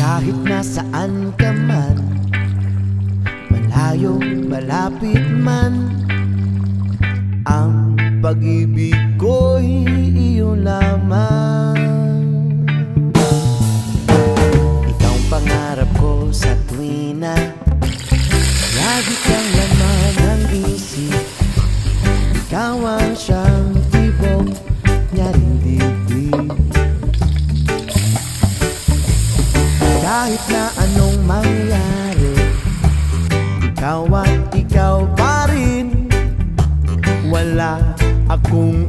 Kahit nasaan ka man, malayo, malapit man, ang pag-ibig ko'y iyo lamang. Ikaw ang pangarap ko sa tuwina, lagi kang laman ng isip. Ikaw ang siyang tibok niya rin dibdib. Kahit na anong mangyari, ikaw at ikaw pa rin. Wala akong